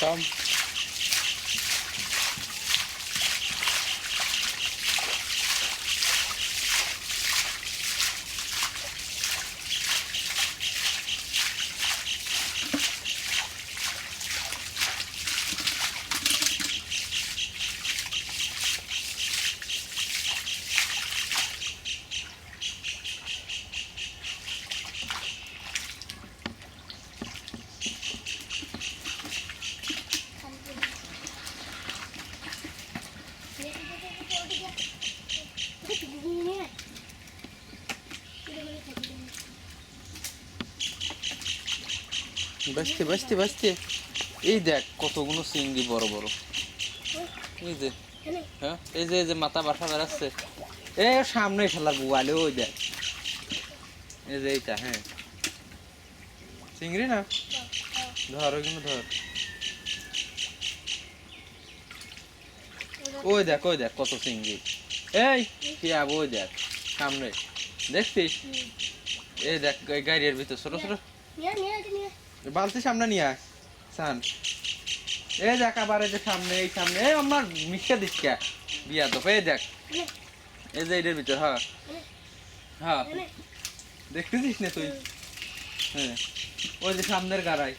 গরম। বাঁচতে বাঁচতে বাঁচতে এই দেখ কতগুলো চিংড়ি বড় বড়। এই যে হ্যাঁ এই যে মাথা বাসা বেড়াচ্ছে। এই সামনে ফেলার বুয়ালে ওই দেখ। এই যে এইটা হ্যাঁ চিংড়ি না, ধর ওইগুলো ধর। ওই দেখ কত চিংড়ি। এই কি আব ওই দেখ সামনে দেখছিস? এই দেখ গাড়ির ভিতর ছোট ছোট বালতি সামনে নিয়ে আয় সান। এই দেখ আবার এই যে সামনে এই সামনে এই আমার মিশা দিচ্ছা বিয়া তো এই দেখ এই যে এটার ভিতর। হ্যাঁ হ্যাঁ দেখতেছিস না তুই? হ্যাঁ ওই যে সামনের গাড়াই।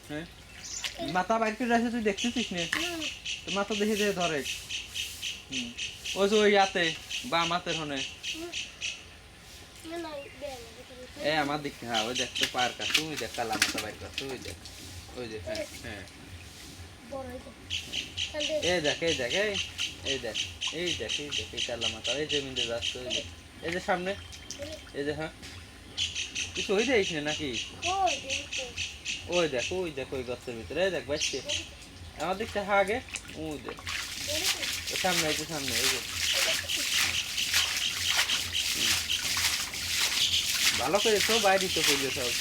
হ্যাঁ মাথা বাইর করে রাখছে তুই দেখতেছিস না? তো মাথা দেখে দেখে ধরে। ওই যে ওই ইয়াতে বাম হাতের হনে এ আমার দিক। হ্যাঁ ওই দেখ তো পার কাছে তুই দেখ কালা মাথা বাইর কর তুই দেখ। ওই যে হ্যাঁ হ্যাঁ এই দেখ এই দেখ এই দেখ এই দেখ এই দেখ এই কালা মাথা এই যে মিন্দে যাচ্ছে। ওই দেখ এই যে সামনে এই যে। হ্যাঁ কিছু হয়ে যাইস না নাকি? ওই দেখ ওই গাছের ভিতরে এই দেখ বাচ্চে আমার দিকটা। হ্যাঁ আগে ওই দেখ সামনে এই যে সামনে এই যে। ভালো করে তো বাইরে তো করলে সব।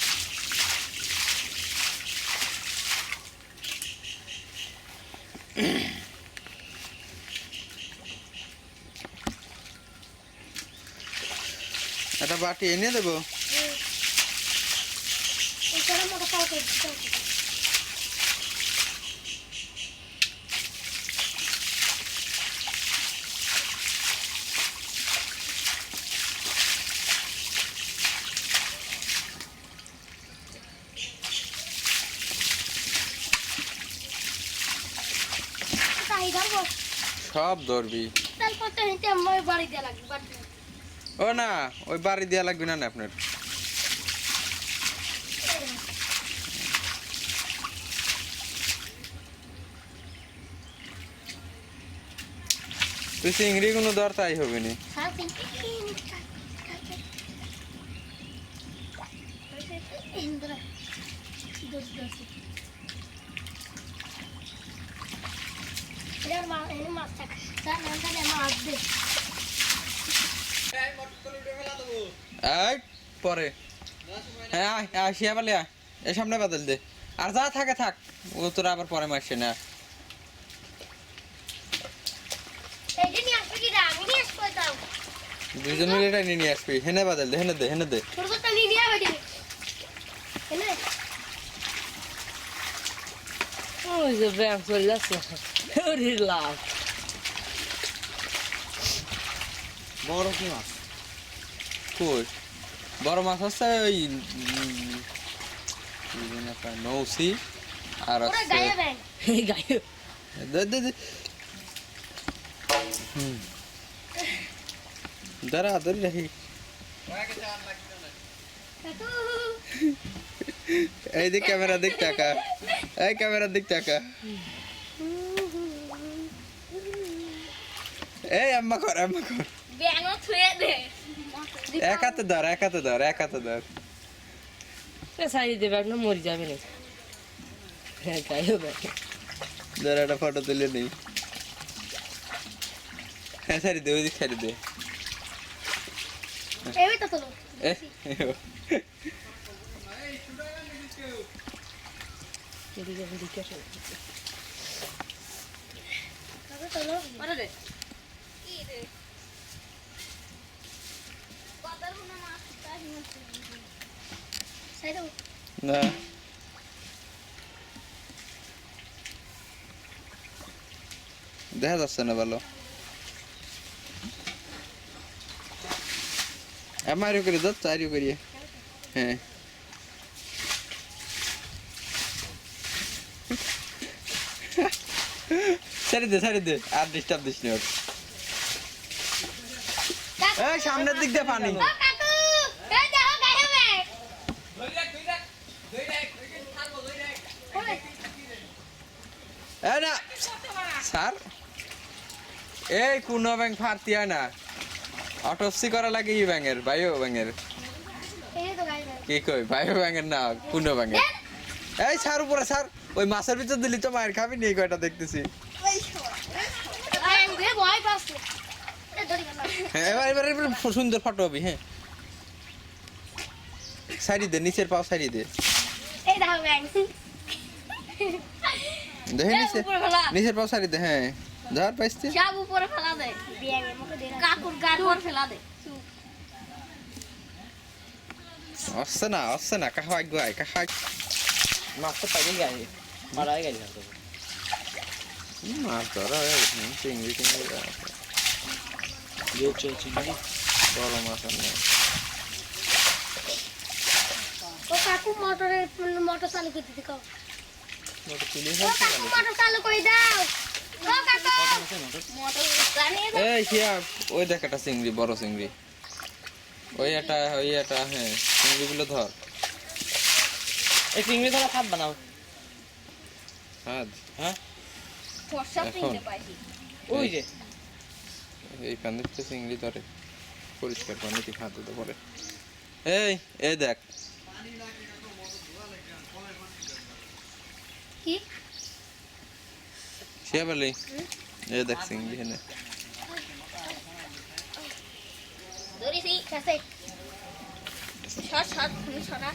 একটা বাটি এনে দেবো। সব ধরবি। ও না ওই বাড়ি দেওয়া লাগবে না আপনার। তুই চিংড়ি কোনো দর তাই হবে না। পরে হ্যাঁ আসিয়া বলে এই সামনে বাদল দে আর যা থাকে থাক ও তোরা আবার পরে মারছে না। দুজন মিলে এটা নিয়ে আসবি। হেনে বাদল দে হেনে দে হেনে দে ওই যে ব্যায়াম চলে যাচ্ছে লাভ। বড় কি মাছ? কই বড় মাছ হচ্ছে ওই নৌসি আর দাঁড়া ধরি রাখি। এই যে ক্যামেরা দিক টাকা এই ক্যামেরা দিক টাকা এই আম্মা কর এক হাতে ধর এক হাতে ধর এক হাতে ধর। সাইড দেবে না মরে যাবে না। হ্যাঁ যাই হবে ধর একটা ফটো তুলে নেই। হ্যাঁ সারি দে ওই দিক সারি দে। না দেখা যাচ্ছে না ভালো। আমারও করে দাও, চারিও করিয়ে। হ্যাঁ ছাড়ি দে আর ডিস্টার্ব দিস না ওর। এই সামনের দিক দিয়ে পানি। এই না স্যার, এই কোন ব্যাংক ফারতি হয় না, অটোপসি করা লাগে ই ব্যাংকের, বায়ো ব্যাংকের। কি কই বায়ো ব্যাংকের না, কোন ব্যাংকের? এই স্যার উপরে স্যার, ওই মাছের ভিতর দিলি তো মায়ের খাবি নি, কয়টা দেখতেছি। হ্যাঁ এবার সুন্দর ফটো হবি। হ্যাঁ সাইডি দে, নিচের পাও সাইডি দে। দেখে নিচের পাও সাইডি দে। হ্যাঁ ধর পাইছি। সব উপরে ফেলা দে, কাকুর গাড় উপর ফেলা দে। আসছে না কাহাই গায় কাহাই। মাছ তো পাইলে গাই মারাই গাই না তো মাছ ধরা হয়ে গেছে, চিংড়ি টিংড়ি যে চিংড়ি বড় মাছ আর নেই। ও কাকু মোটর চালু করে দিতে কও। মোটর তুলি ও কাকু মোটর চালু করে দাও। ও কাকু মোটর চালিয়ে দাও। এই হিয়া ওই দেখ একটা চিংড়ি, বড় চিংড়ি। ওই একটা হ্যাঁ চিংড়িগুলো ধর। এই চিংড়ি ধরা খাপ বানাও। হ্যাঁ হ্যাঁ ফর্সা এখন। চিনতে পাইছি। ওই যে এই পানিতে চিংড়ি ধরে, পরিষ্কার পানিতে খাতে তো পরে। এই দেখ কি? সে বলি এই দেখ চিংড়ি হেনে। ধরিছি কাছে। সর তুমি সরা।